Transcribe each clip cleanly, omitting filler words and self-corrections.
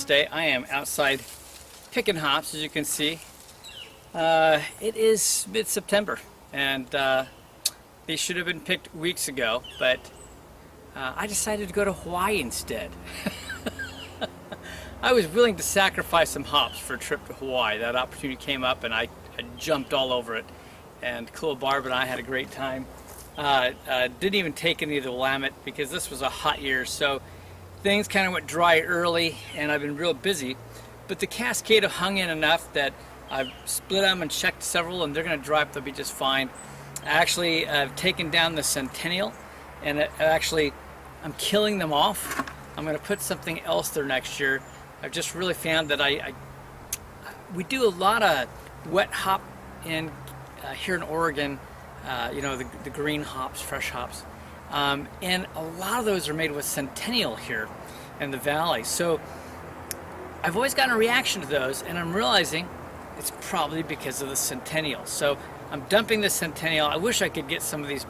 Wednesday. I am outside picking hops, as you can see. It is mid-September, and they should have been picked weeks ago, but I decided to go to Hawaii instead. I was willing to sacrifice some hops for a trip to Hawaii. That opportunity came up, and I jumped all over it. And Cool Barb and I had a great time. Didn't even take any of the Willamette because this was a hot year, so things kind of went dry early, and I've been real busy. But the Cascade have hung in enough that I've split them and checked several, and they're going to dry up. They'll be just fine. Actually, I've taken down the Centennial, and I'm killing them off. I'm going to put something else there next year. I've just really found that we do a lot of wet hop in here in Oregon, you know, the green hops, fresh hops, and a lot of those are made with Centennial here in the valley. So I've always gotten a reaction to those, and I'm realizing it's probably because of the Centennial. So I'm dumping the Centennial. I wish I could get some of these,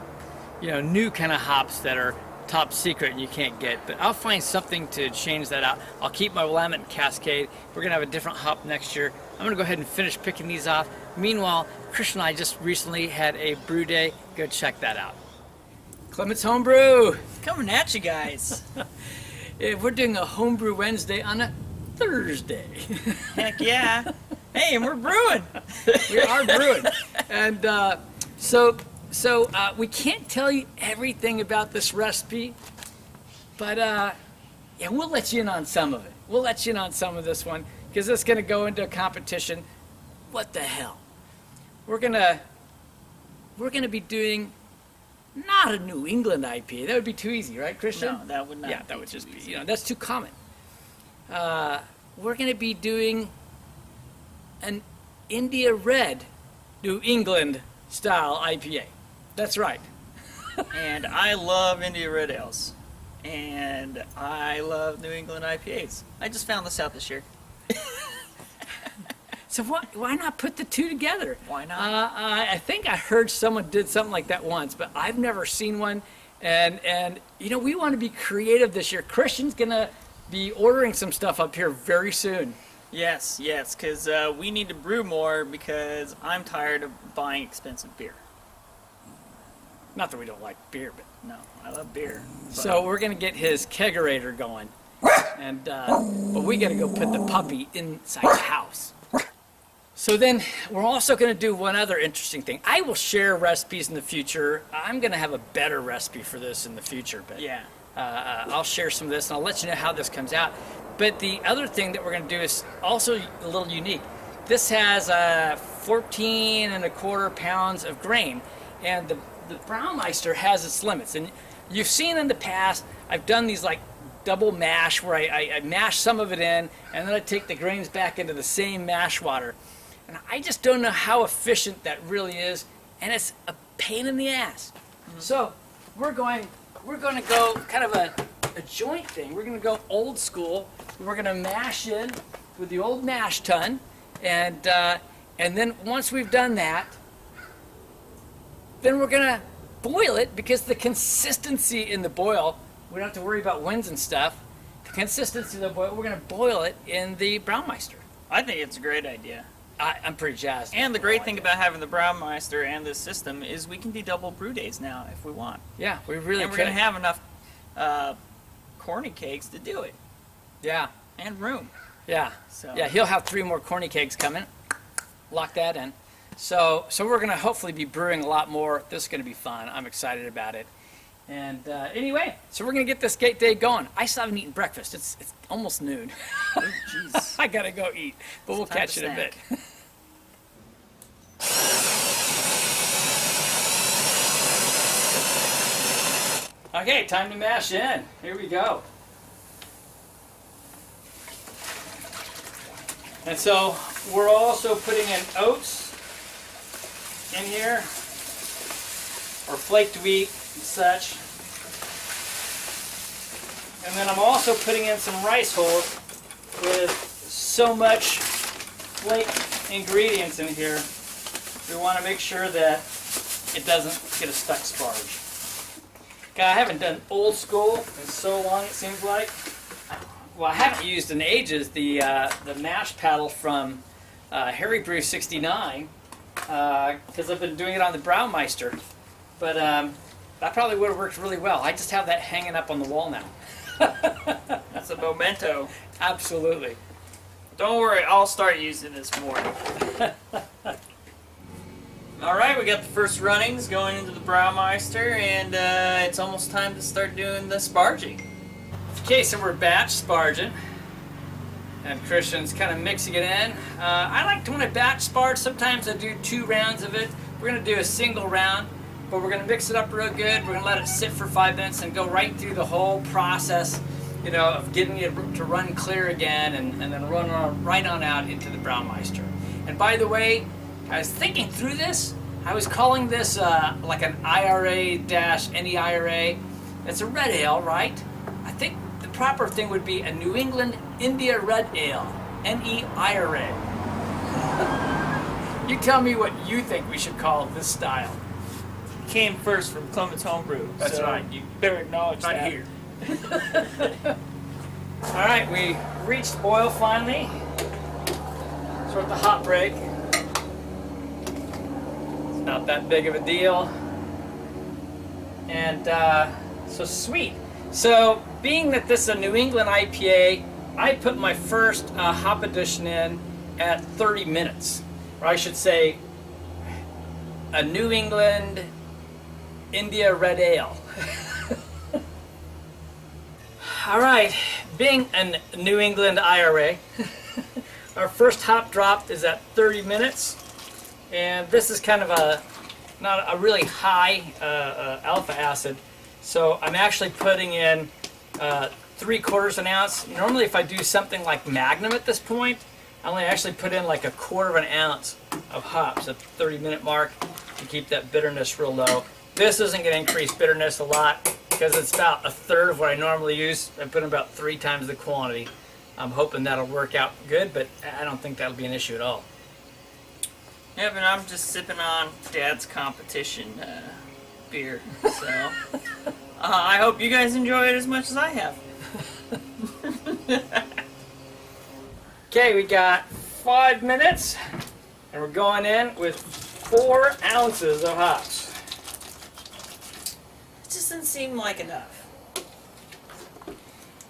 you know, new kind of hops that are top secret and you can't get, but I'll find something to change that out. I'll keep my Willamette and Cascade. We're gonna have a different hop next year. I'm gonna go ahead and finish picking these off. Meanwhile, Christian and I just recently had a brew day. Go check that out. Clement's Homebrew. Coming at you guys. We're doing a Homebrew Wednesday on a Thursday. Heck yeah. Hey, and we're brewing. We are brewing. And so we can't tell you everything about this recipe, but yeah, we'll let you in on some of it. We'll let you in on some of this one, because it's going to go into a competition. What the hell? We're gonna be doing not a New England IPA. That would be too easy, right, Christian? No, that would not. Yeah, that would just be, you know, that's too common. We're going to be doing an India Red New England style IPA. That's right. And I love India Red Ales. And I love New England IPAs. I just found this out this year. So why not put the two together? Why not? I think I heard someone did something like that once, but I've never seen one. And you know, we want to be creative this year. Christian's going to be ordering some stuff up here very soon. Yes, because we need to brew more because I'm tired of buying expensive beer. Not that we don't like beer, but no, I love beer. So we're gonna get his kegerator going, and but we gotta go put the puppy inside the house. So then we're also gonna do one other interesting thing. I will share recipes in the future. I'm gonna have a better recipe for this in the future, but yeah, I'll share some of this and I'll let you know how this comes out. But the other thing that we're gonna do is also a little unique. This has 14 1/4 pounds of grain, and the Braumeister has its limits. And you've seen in the past, I've done these like double mash where I mash some of it in, and then I take the grains back into the same mash water. And I just don't know how efficient that really is, and it's a pain in the ass. Mm-hmm. So we're going to go kind of a joint thing. We're going to go old school. We're going to mash in with the old mash tun, and then once we've done that, then we're gonna boil it, because the consistency in the boil, we don't have to worry about winds and stuff. The consistency of the boil, we're gonna boil it in the Braumeister. I think it's a great idea. I'm pretty jazzed. And the great thing about having the Braumeister and this system is we can do double brew days now if we want. Yeah, we really And we're gonna have enough corny cakes to do it. Yeah. And room. Yeah. So. Yeah, he'll have 3 more corny cakes coming. Lock that in. So we're going to hopefully be brewing a lot more. This is going to be fun. I'm excited about it. And anyway, so we're going to get this day going. I still haven't eaten breakfast. It's almost noon. Oh, jeez. I got to go eat, but we'll catch you in a bit. Okay, time to mash in. Here we go. And so we're also putting in oats in here, or flaked wheat and such. And then I'm also putting in some rice hulls with so much flake ingredients in here. We want to make sure that it doesn't get a stuck sparge. God, I haven't done old school in so long, it seems like. well, I haven't used in ages the mash paddle from Harry Brew 69 because I've been doing it on the Braumeister, but that probably would have worked really well. I just have that hanging up on the wall now. That's a memento. Absolutely. Don't worry, I'll start using this more. Alright, we got the first runnings going into the Braumeister, and it's almost time to start doing the sparging. Okay, so we're batch sparging, and Christian's kind of mixing it in. I like to, when I batch sparge, sometimes I do 2 rounds of it. We're going to do a single round, but we're going to mix it up real good. We're going to let it sit for 5 minutes and go right through the whole process, you know, of getting it to run clear again, and then run right on out into the Braumeister. And by the way, I was thinking through this. I was calling this like an IRA-NEIRA. It's a red ale, right? I think the proper thing would be a New England India Red Ale, NEIRA. You tell me what you think we should call this style. It came first from Clement's Homebrew. That's so right. You better acknowledge not that. here. All right, we reached boil finally. So we're at the hot break. It's not that big of a deal. And so sweet. So being that this is a New England IPA, I put my first hop addition in at 30 minutes. Or I should say a New England India Red Ale. All right, being a New England IRA, our first hop drop is at 30 minutes, and this is kind of not a really high alpha acid, so I'm actually putting in 3/4 ounce. Normally, if I do something like Magnum at this point, I only actually put in like 1/4 ounce of hops at the 30-minute mark to keep that bitterness real low. This isn't going to increase bitterness a lot, because it's about 1/3 of what I normally use. I put in about 3 times the quantity. I'm hoping that'll work out good, but I don't think that'll be an issue at all. Yep, and I'm just sipping on Dad's competition beer. So I hope you guys enjoy it as much as I have. Okay, we got 5 minutes, and we're going in with 4 ounces of hops. It just doesn't seem like enough.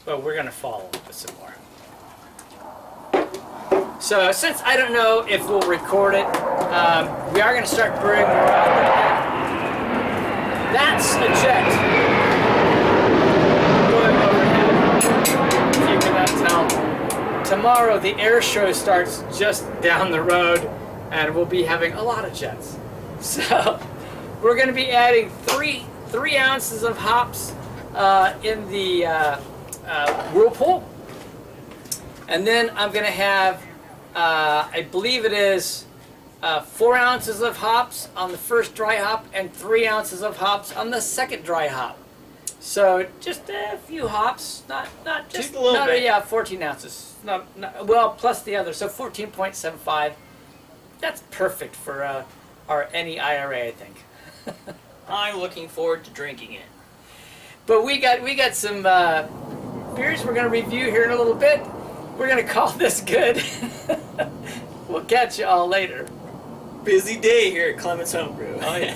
But we're going to follow up with some more. So since I don't know if we'll record it, we are going to start brewing more out. That's a jet going overhead. If you cannot tell. Tomorrow the air show starts just down the road, and we'll be having a lot of jets. So we're going to be adding 3 ounces of hops in the whirlpool, and then I'm going to have I believe it is 4 ounces of hops on the first dry hop and 3 ounces of hops on the second dry hop. So just a few hops, not Just a little bit. Yeah, 14 ounces. Well, plus the other, so 14.75. That's perfect for our NEIRA, I think. I'm looking forward to drinking it. But we got some beers we're going to review here in a little bit. We're going to call this good. We'll catch you all later. Busy day here at Clement's Homebrew. Oh yeah.